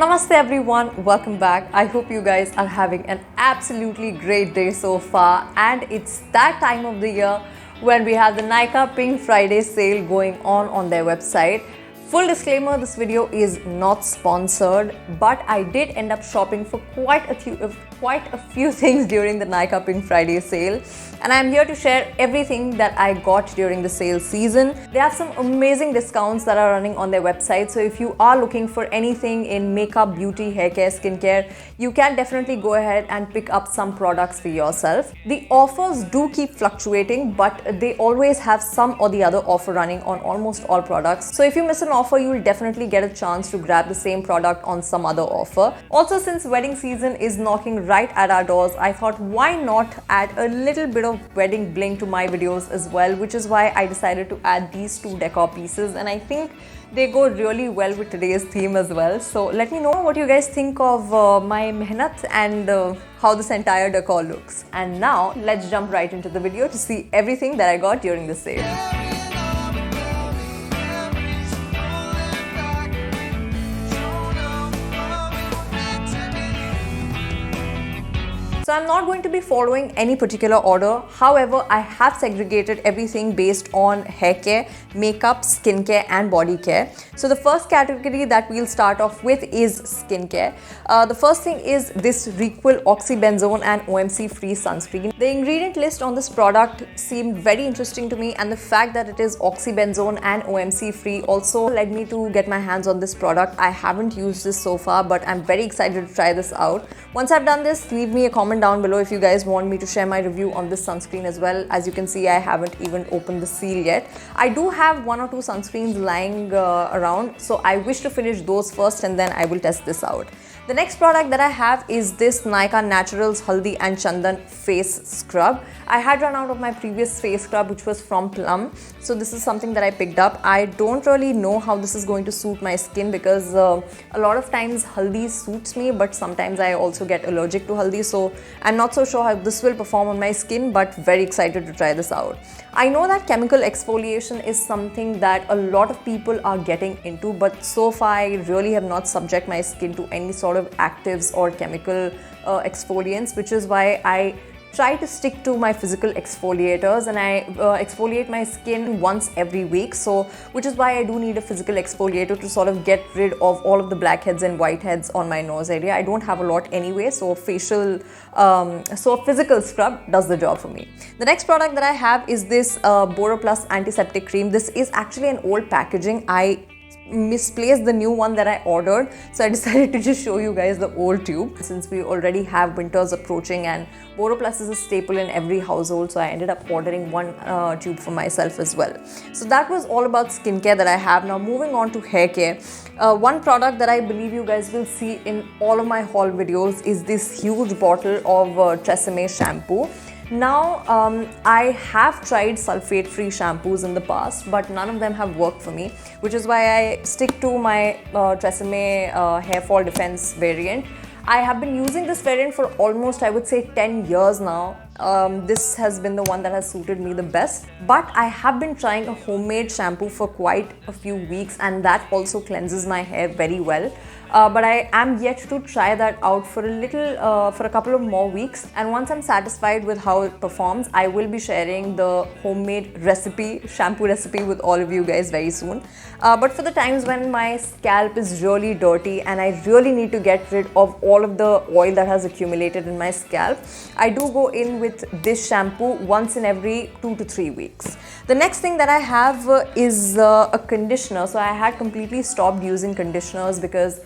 Namaste everyone, welcome back. I hope you guys are having an absolutely great day so far, and it's that time of the year when we have the Nykaa Pink Friday Sale going on their website. Full disclaimer, this video is not sponsored, but I did end up shopping for quite a few things during the Nykaa Pink Friday Sale, and I'm here to share everything that I got during the sale season. They have some amazing discounts that are running on their website, so if you are looking for anything in makeup, beauty, hair care, skincare, you can definitely go ahead and pick up some products for yourself. The offers do keep fluctuating, but they always have some or the other offer running on almost all products. So if you miss an offer, you will definitely get a chance to grab the same product on some other offer. Also, since wedding season is knocking right at our doors, I thought why not add a little bit of wedding bling to my videos as well, which is why I decided to add these two decor pieces, and I think they go really well with today's theme as well. So let me know what you guys think of my mehnat and how this entire decor looks. And now let's jump right into the video to see everything that I got during the sale. So I'm not going to be following any particular order. However, I have segregated everything based on hair care, makeup, skincare and body care. So the first category that we'll start off with is skincare. The first thing is this Requil Oxybenzone and OMC free sunscreen. The ingredient list on this product seemed very interesting to me, and the fact that it is Oxybenzone and OMC free also led me to get my hands on this product. I haven't used this so far, but I'm very excited to try this out. Once I've done this, leave me a comment down below if you guys want me to share my review on this sunscreen as well. As you can see, I haven't even opened the seal yet. I do have one or two sunscreens lying around, so I wish to finish those first and then I will test this out. The next product that I have is this Nykaa Naturals Haldi and Chandan face scrub. I had run out of my previous face scrub, which was from Plum, so this is something that I picked up. I don't really know how this is going to suit my skin because a lot of times haldi suits me, but sometimes I also get allergic to haldi, so I'm not so sure how this will perform on my skin, but very excited to try this out. I know that chemical exfoliation is something that a lot of people are getting into, but so far I really have not subject my skin to any sort of actives or chemical exfoliants, which is why I try to stick to my physical exfoliators, and I exfoliate my skin once every week, so which is why I do need a physical exfoliator to sort of get rid of all of the blackheads and whiteheads on my nose area. I don't have a lot anyway, so a physical scrub does the job for me. The next product that I have is this BORO Plus antiseptic cream. This is actually an old packaging. I misplaced the new one that I ordered, so I decided to just show you guys the old tube since we already have winters approaching and BORO Plus is a staple in every household, so I ended up ordering one tube for myself as well. So that was all about skincare that I have. Now moving on to hair care. One product that I believe you guys will see in all of my haul videos is this huge bottle of TRESEMME shampoo. Now, I have tried sulfate-free shampoos in the past, but none of them have worked for me, which is why I stick to my TRESEMME Hair Fall Defense variant. I have been using this variant for almost, I would say, 10 years now. This has been the one that has suited me the best, but I have been trying a homemade shampoo for quite a few weeks, and that also cleanses my hair very well. But I am yet to try that out for a couple of more weeks, and once I'm satisfied with how it performs, I will be sharing the homemade shampoo recipe with all of you guys very soon. But for the times when my scalp is really dirty and I really need to get rid of all of the oil that has accumulated in my scalp, I do go in with this shampoo once in every 2 to 3 weeks. The next thing that I have is a conditioner. So I had completely stopped using conditioners because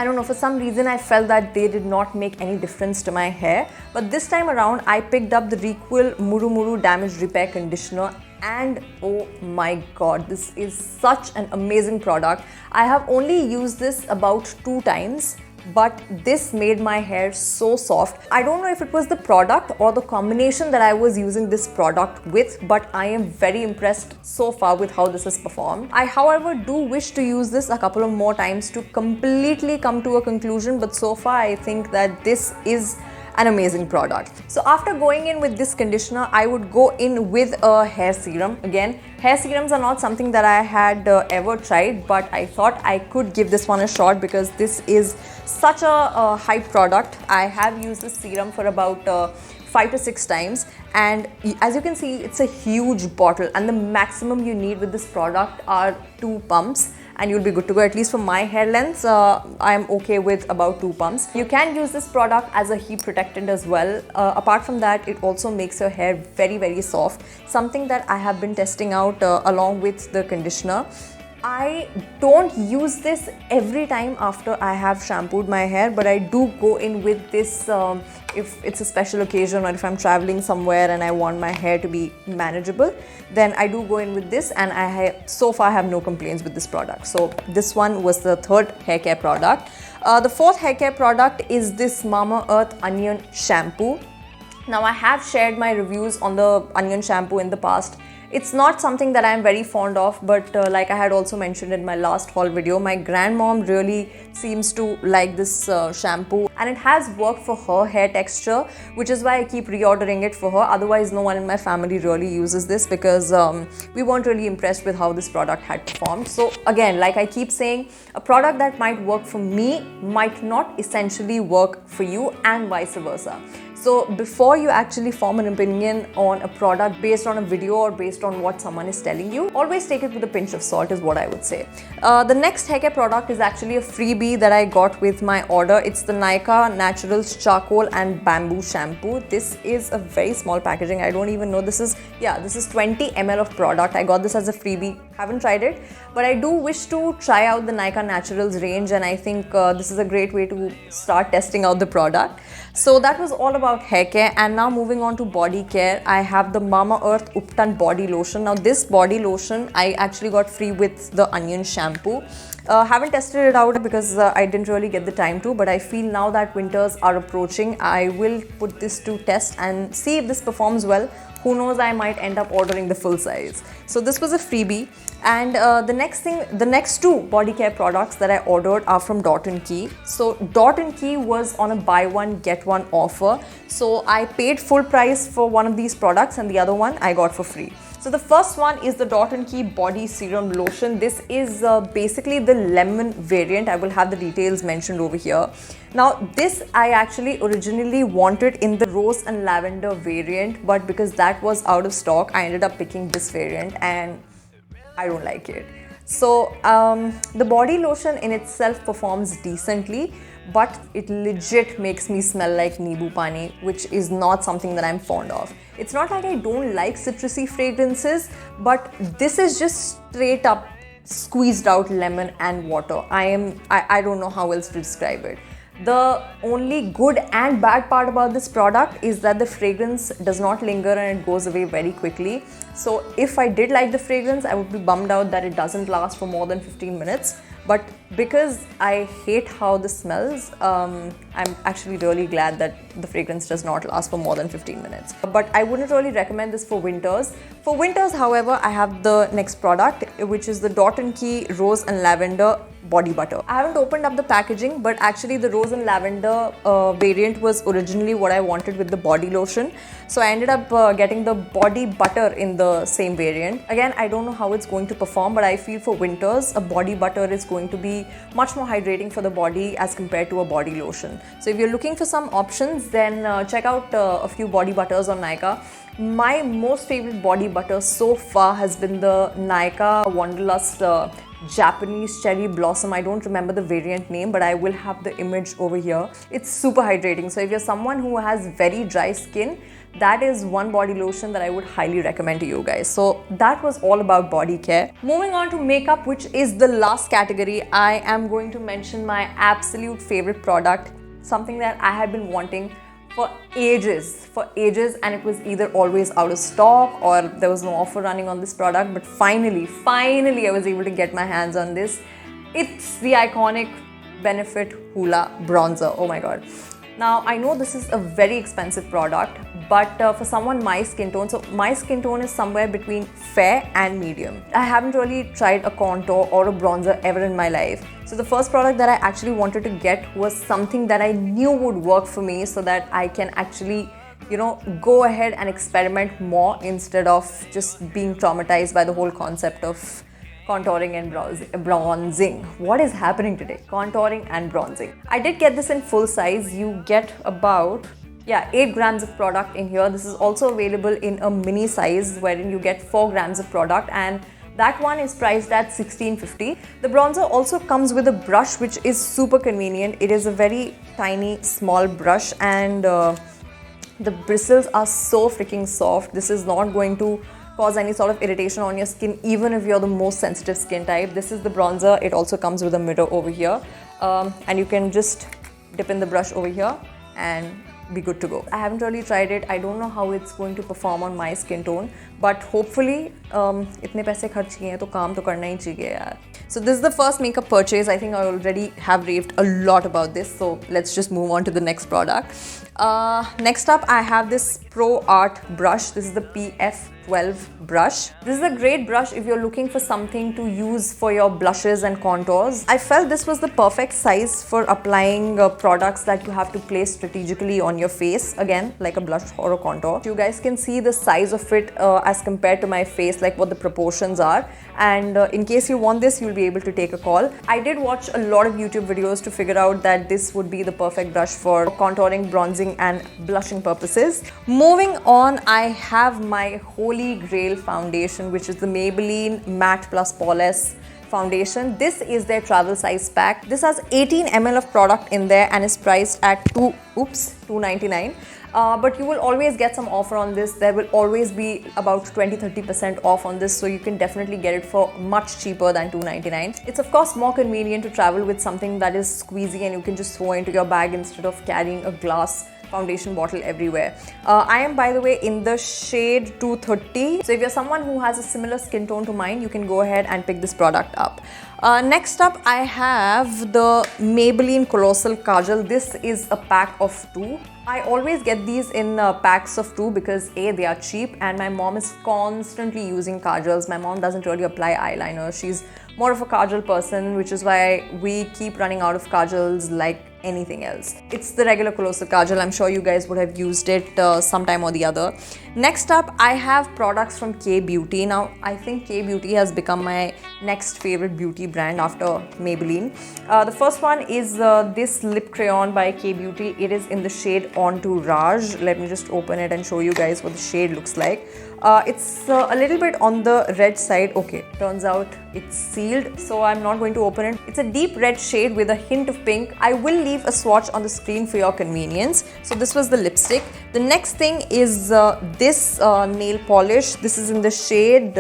I don't know, for some reason I felt that they did not make any difference to my hair. But this time around I picked up the Requil Muru Muru Damage Repair Conditioner, and oh my god, this is such an amazing product. I have only used this about 2 times, but this made my hair so soft. I don't know if it was the product or the combination that I was using this product with, but I am very impressed so far with how this has performed. I, however, do wish to use this a couple of more times to completely come to a conclusion, but so far I think that this is an amazing product. So after going in with this conditioner, I would go in with a hair serum. Again, hair serums are not something that I had ever tried, but I thought I could give this one a shot because this is such a hype product. I have used this serum for about 5 to 6 times, and as you can see, it's a huge bottle, and the maximum you need with this product are 2 pumps and you'll be good to go. At least for my hair lengths, I'm okay with about 2 pumps. You can use this product as a heat protectant as well. Apart from that, it also makes your hair very soft, something that I have been testing out along with the conditioner. I don't use this every time after I have shampooed my hair, but I do go in with this if it's a special occasion or if I'm traveling somewhere and I want my hair to be manageable, then I do go in with this, and so far have no complaints with this product. So this one was the 3rd hair care product. The 4th hair care product is this Mamaearth Onion Shampoo. Now, I have shared my reviews on the onion shampoo in the past. It's not something that I'm very fond of, but like I had also mentioned in my last haul video, my grandmom really seems to like this shampoo, and it has worked for her hair texture, which is why I keep reordering it for her. Otherwise, no one in my family really uses this because we weren't really impressed with how this product had performed. So again, like I keep saying, a product that might work for me might not essentially work for you, and vice versa. So before you actually form an opinion on a product based on a video or based on what someone is telling you, always take it with a pinch of salt is what I would say. The next hair care product is actually a freebie that I got with my order. It's the Nykaa Naturals Charcoal and Bamboo Shampoo. This is a very small packaging. I don't even know. This is 20 ml of product. I got this as a freebie. Haven't tried it, but I do wish to try out the Nykaa Naturals range, and I think this is a great way to start testing out the product. So that was all about hair care, and now moving on to body care, I have the Mamaearth Upto body lotion. Now this body lotion I actually got free with the onion shampoo. Haven't tested it out because I didn't really get the time to, but I feel now that winters are approaching, I will put this to test and see if this performs well. Who knows, I might end up ordering the full size. So this was a freebie. And the next 2 body care products that I ordered are from Dot & Key. So Dot & Key was on a buy one get one offer. So I paid full price for one of these products and the other one I got for free. So the first one is the Dot & Key Body Serum Lotion. This is basically the lemon variant. I will have the details mentioned over here. Now this I actually originally wanted in the rose and lavender variant, but because that was out of stock, I ended up picking this variant and I don't like it. So the body lotion in itself performs decently, but it legit makes me smell like Nibu Pani, which is not something that I'm fond of. It's not like I don't like citrusy fragrances, but this is just straight up squeezed out lemon and water. I don't know how else to describe it. The only good and bad part about this product is that the fragrance does not linger and it goes away very quickly. So if I did like the fragrance, I would be bummed out that it doesn't last for more than 15 minutes. But because I hate how this smells, I'm actually really glad that the fragrance does not last for more than 15 minutes. But I wouldn't really recommend this for winters. For winters, however, I have the next product, which is the Dot & Key Rose and Lavender Body Butter. I haven't opened up the packaging, but actually the Rose and Lavender variant was originally what I wanted with the body lotion. So I ended up getting the body butter in the same variant. Again, I don't know how it's going to perform, but I feel for winters, a body butter is going to be much more hydrating for the body as compared to a body lotion. So if you're looking for some options, then check out a few body butters on Nykaa. My most favorite body butter so far has been the Nykaa Wanderlust Japanese Cherry Blossom. I don't remember the variant name, but I will have the image over here. It's super hydrating. So if you're someone who has very dry skin, that is one body lotion that I would highly recommend to you guys. So that was all about body care. Moving on to makeup, which is the last category, I am going to mention my absolute favorite product, something that I had been wanting for ages, and it was either always out of stock or there was no offer running on this product, but finally I was able to get my hands on this. It's the iconic Benefit HOOLA bronzer. Oh my god. Now, I know this is a very expensive product, but for someone my skin tone, so my skin tone is somewhere between fair and medium. I haven't really tried a contour or a bronzer ever in my life. So the first product that I actually wanted to get was something that I knew would work for me so that I can actually, you know, go ahead and experiment more instead of just being traumatized by the whole concept of contouring and bronzing. What is happening today? Contouring and bronzing. I did get this in full size. You get about 8 grams of product in here. This is also available in a mini size wherein you get 4 grams of product, and that one is priced at $16.50. The bronzer also comes with a brush which is super convenient. It is a very tiny small brush, and the bristles are so freaking soft. This is not going to cause any sort of irritation on your skin, even if you're the most sensitive skin type. This is the bronzer. It also comes with a mirror over here, and you can just dip in the brush over here and be good to go. I haven't really tried it. I don't know how it's going to perform on my skin tone, but hopefully itne paise kharch kiye hain to kaam to karna hi chahiye yaar. So this is the first makeup purchase. I think I already have raved a lot about this, so let's just move on to the next product. Next up, I have this Pro Art brush. This is the PF12 brush. This is a great brush if you're looking for something to use for your blushes and contours. I felt this was the perfect size for applying products that you have to place strategically on your face, again like a blush or a contour. You guys can see the size of it as compared to my face, like what the proportions are, and in case you want this, you'll be able to take a call. I did watch a lot of YouTube videos to figure out that this would be the perfect brush for contouring, bronzing and blushing purposes. Moving on, I have my holy grail foundation, which is the Maybelline Matte Plus Polish foundation. This is their travel size pack. This has 18 ml of product in there and is priced at $2.99. But you will always get some offer on this. There will always be about 20-30% off on this, so you can definitely get it for much cheaper than $2.99. It's of course more convenient to travel with something that is squeezy and you can just throw into your bag instead of carrying a glass foundation bottle everywhere. I am, by the way, in the shade 230. So if you're someone who has a similar skin tone to mine, you can go ahead and pick this product up. Next up, I have the Maybelline Colossal Kajal. This is a pack of 2. I always get these in packs of 2 because A, they are cheap, and my mom is constantly using kajals. My mom doesn't really apply eyeliner. She's more of a kajal person, which is why we keep running out of kajals like anything else. It's the regular Colossal Kajal. I'm sure you guys would have used it sometime or the other. Next up, I have products from K-Beauty. Now, I think K-Beauty has become my next favorite beauty brand after Maybelline. The first one is this lip crayon by K-Beauty. It is in the shade Entourage. Let me just open it and show you guys what the shade looks like. It's a little bit on the red side. Okay, turns out it's sealed, so I'm not going to open it. It's a deep red shade with a hint of pink. I will leave a swatch on the screen for your convenience. So this was the lipstick. The next thing is this nail polish. This is in the shade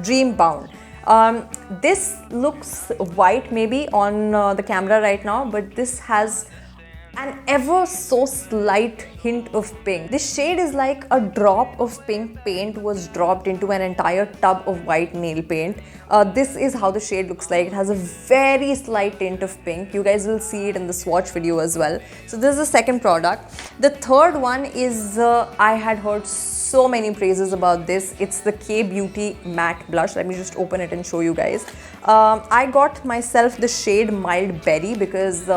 Dreambound. This looks white maybe on the camera right now, but this has an ever so slight hint of pink. This shade is like a drop of pink paint was dropped into an entire tub of white nail paint. This is how the shade looks like. It has a very slight tint of pink. You guys will see it in the swatch video as well. So this is the second product. The third one is, I had heard so many praises about this. It's the K-Beauty Matte Blush. Let me just open it and show you guys. I got myself the shade Mild Berry because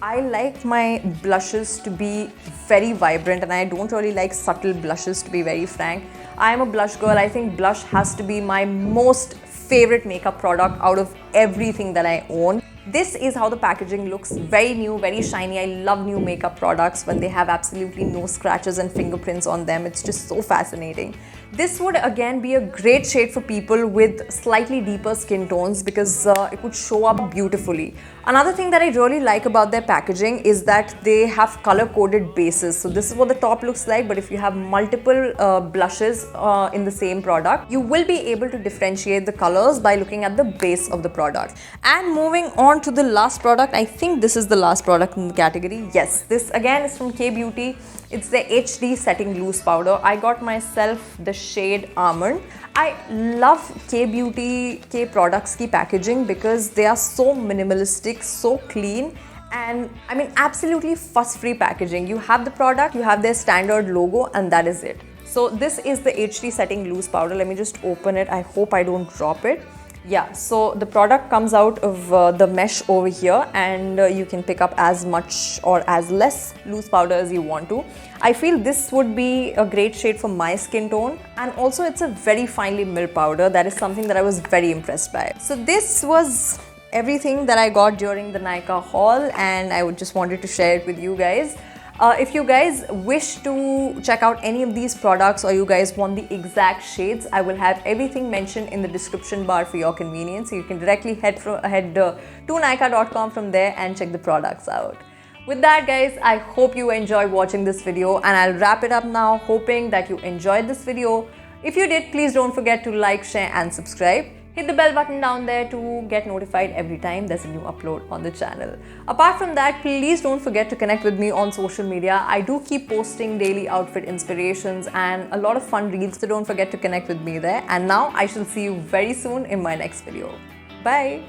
I like my blushes to be very vibrant and I don't really like subtle blushes, to be very frank. I am a blush girl. I think blush has to be my most favorite makeup product out of everything that I own. This is how the packaging looks. Very new, very shiny. I love new makeup products when they have absolutely no scratches and fingerprints on them. It's just so fascinating. This would again be a great shade for people with slightly deeper skin tones because it would show up beautifully. Another thing that I really like about their packaging is that they have color-coded bases. So this is what the top looks like, but if you have multiple blushes in the same product, you will be able to differentiate the colors by looking at the base of the product. And moving on to the last product, I think this is the last product in the category. Yes, this again is from K-Beauty. It's the HD Setting Loose Powder. I got myself the shade Almond. I love K-Beauty, K products ki packaging because they are so minimalistic, so clean, And I mean, absolutely fuss-free packaging. You have the product, you have their standard logo, and that is it. So this is the HD setting loose powder. Let me just open it. I hope I don't drop it. Yeah, so the product comes out of the mesh over here, and you can pick up as much or as less loose powder as you want to. I feel this would be a great shade for my skin tone, and also it's a very finely milled powder. That is something that I was very impressed by. So this was everything that I got during the Nykaa haul, and I would just wanted to share it with you guys. If you guys wish to check out any of these products, or you guys want the exact shades, I will have everything mentioned in the description bar for your convenience. So you can directly head to Nykaa.com from there and check the products out. With that, guys, I hope you enjoyed watching this video, and I'll wrap it up now, hoping that you enjoyed this video. If you did, please don't forget to like, share and subscribe. Hit the bell button down there to get notified every time there's a new upload on the channel. Apart from that, please don't forget to connect with me on social media. I do keep posting daily outfit inspirations and a lot of fun reels, so don't forget to connect with me there. And now I shall see you very soon in my next video. Bye!